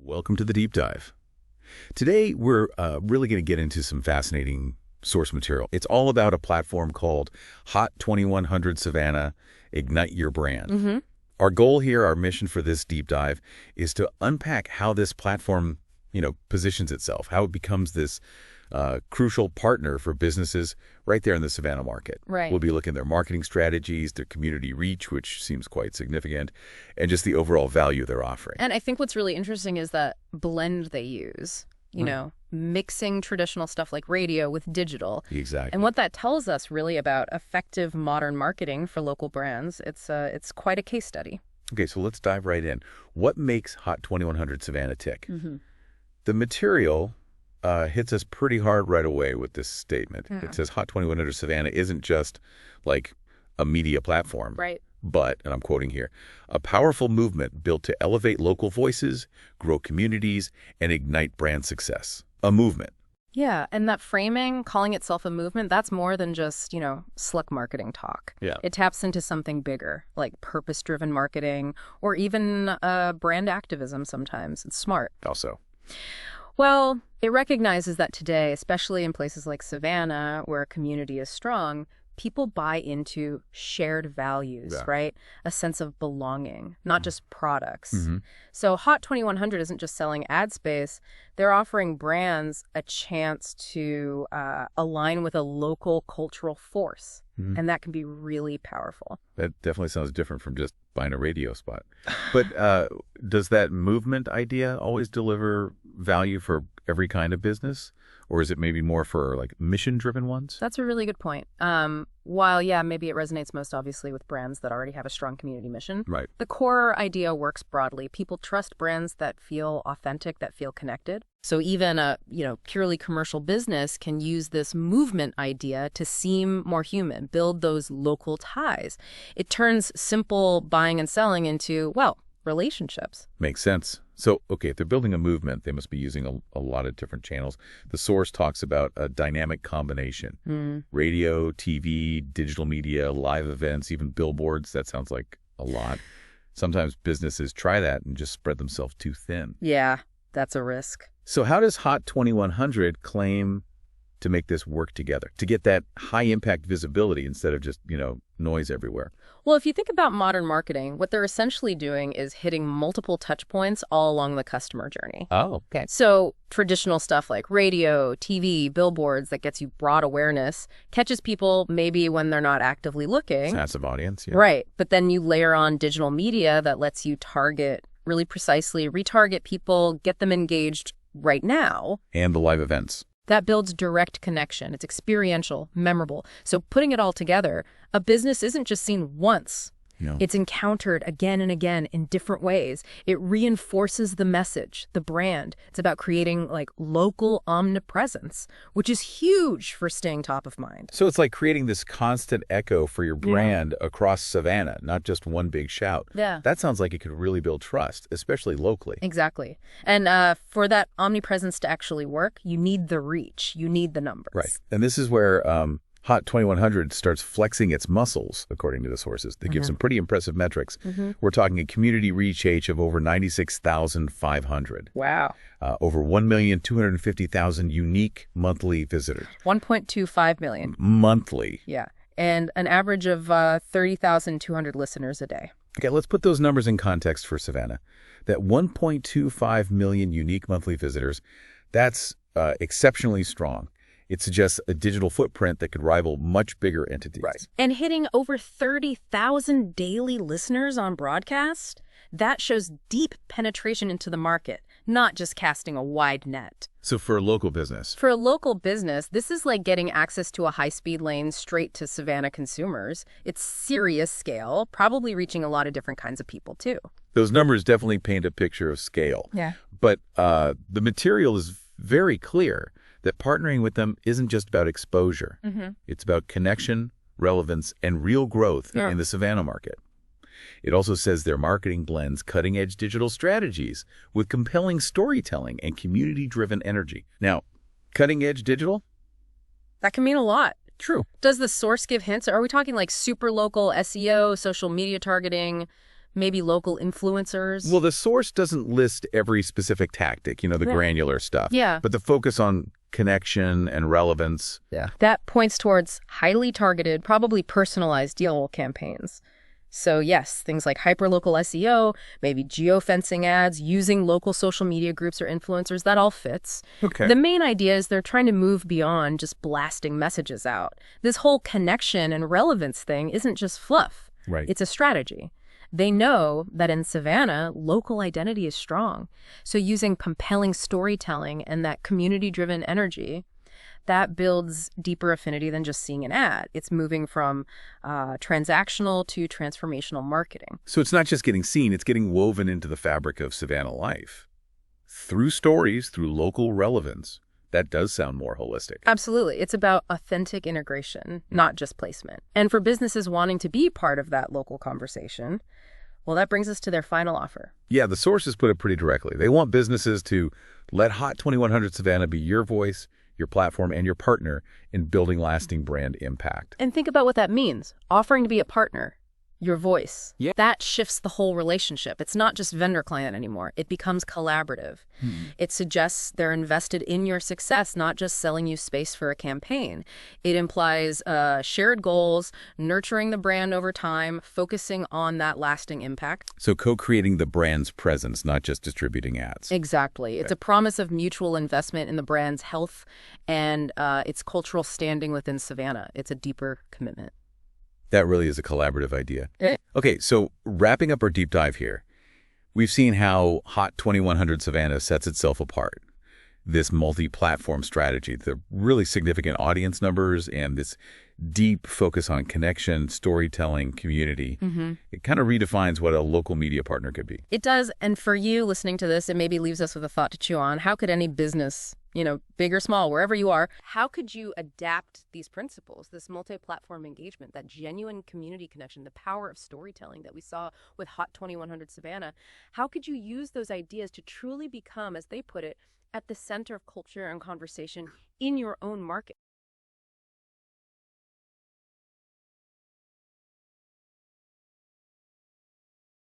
Welcome to the Deep Dive. Today, we're really going to get into some fascinating source material. It's all about a platform called Hot 2100 Savannah, Ignite Your Brand. Our goal here, our mission for this deep dive, is to unpack how this platform, positions itself, how it becomes this crucial partner for businesses right there in the Savannah market. Right. We'll be looking at their marketing strategies, their community reach, which seems quite significant, and just the overall value they're offering. And I think what's really interesting is that blend they use, mixing traditional stuff like radio with digital. Exactly. And what that tells us really about effective modern marketing for local brands, it's quite a case study. Okay, so let's dive right in. What makes Hot 2100 Savannah tick? The material hits us pretty hard right away with this statement. It says Hot 2100 Savannah isn't just like a media platform. Right. But, and I'm quoting here, a powerful movement built to elevate local voices, grow communities, and ignite brand success. A movement. Yeah, and that framing, calling itself a movement, that's more than just, slick marketing talk. Yeah. It taps into something bigger, like purpose-driven marketing, or even brand activism sometimes. It's smart. Also. Well, it recognizes that today, especially in places like Savannah, where a community is strong, people buy into shared values, right? A sense of belonging, not just products. So Hot 2100 isn't just selling ad space. They're offering brands a chance to align with a local cultural force. And that can be really powerful. That definitely sounds different from just buying a radio spot. But does that movement idea always deliver value for every kind of business? Or is it maybe more for like mission-driven ones? That's a really good point. While, maybe it resonates most obviously with brands that already have a strong community mission. Right. The core idea works broadly. People trust brands that feel authentic, that feel connected. So even a, purely commercial business can use this movement idea to seem more human, build those local ties. It turns simple buying and selling into, relationships. Makes sense. So, okay, if they're building a movement, they must be using a lot of different channels. The source talks about a dynamic combination. Radio, TV, digital media, live events, even billboards. That sounds like a lot. Sometimes businesses try that and just spread themselves too thin. Yeah, that's a risk. So how does Hot 2100 claim to make this work together, to get that high-impact visibility instead of just, noise everywhere? Well, if you think about modern marketing, what they're essentially doing is hitting multiple touch points all along the customer journey. Oh, okay. So traditional stuff like radio, TV, billboards that gets you broad awareness, catches people maybe when they're not actively looking. Massive audience, yeah. Right. But then you layer on digital media that lets you target really precisely, retarget people, get them engaged right now. And the live events. That builds direct connection. It's experiential, memorable. So putting it all together, a business isn't just seen once. No. It's encountered again and again in different ways. It reinforces the message, the brand. It's about creating local omnipresence, which is huge for staying top of mind. So it's like creating this constant echo for your brand across Savannah, not just one big shout. Yeah. That sounds like it could really build trust, especially locally. Exactly. And for that omnipresence to actually work, you need the reach. You need the numbers. Right. And this is where Hot 2100 starts flexing its muscles, according to the sources. They give some pretty impressive metrics. We're talking a community reach of over 96,500. Wow. Over 1,250,000 unique monthly visitors. 1.25 million. Monthly. Yeah. And an average of 30,200 listeners a day. Okay, let's put those numbers in context for Savannah. That 1.25 million unique monthly visitors, that's exceptionally strong. It suggests a digital footprint that could rival much bigger entities. Right. And hitting over 30,000 daily listeners on broadcast, that shows deep penetration into the market, not just casting a wide net. So for a local business? For a local business, this is like getting access to a high-speed lane straight to Savannah consumers. It's serious scale, probably reaching a lot of different kinds of people, too. Those numbers definitely paint a picture of scale. Yeah. But the material is very clear that partnering with them isn't just about exposure. It's about connection, relevance, and real growth in the Savannah market. It also says their marketing blends cutting-edge digital strategies with compelling storytelling and community-driven energy. Now, cutting-edge digital? That can mean a lot. True. Does the source give hints? Are we talking like super local SEO, social media targeting, maybe local influencers. Well, the source doesn't list every specific tactic, the granular stuff. Yeah. But the focus on connection and relevance. Yeah. That points towards highly targeted, probably personalized deal campaigns. So yes, things like hyperlocal SEO, maybe geofencing ads, using local social media groups or influencers, that all fits. Okay. The main idea is they're trying to move beyond just blasting messages out. This whole connection and relevance thing isn't just fluff. Right. It's a strategy. They know that in Savannah, local identity is strong. So using compelling storytelling and that community-driven energy, that builds deeper affinity than just seeing an ad. It's moving from transactional to transformational marketing. So it's not just getting seen, it's getting woven into the fabric of Savannah life. Through stories, through local relevance. That does sound more holistic. Absolutely. It's about authentic integration, not just placement. And for businesses wanting to be part of that local conversation, well, that brings us to their final offer. Yeah, the sources put it pretty directly. They want businesses to let Hot 2100 Savannah be your voice, your platform, and your partner in building lasting brand impact. And think about what that means. Offering to be a partner, your voice. Yeah. That shifts the whole relationship. It's not just vendor-client anymore. It becomes collaborative. It suggests they're invested in your success, not just selling you space for a campaign. It implies shared goals, nurturing the brand over time, focusing on that lasting impact. So co-creating the brand's presence, not just distributing ads. Exactly. It's a promise of mutual investment in the brand's health and its cultural standing within Savannah. It's a deeper commitment. That really is a collaborative idea. Okay, so wrapping up our deep dive here, we've seen how Hot 2100 Savannah sets itself apart. This multi-platform strategy, the really significant audience numbers, and this deep focus on connection, storytelling, community. It kind of redefines what a local media partner could be. It does. And for you listening to this, it maybe leaves us with a thought to chew on. How could any business, big or small, wherever you are, how could you adapt these principles, this multi-platform engagement, that genuine community connection, the power of storytelling that we saw with Hot 2100 Savannah? How could you use those ideas to truly become, as they put it, at the center of culture and conversation in your own market?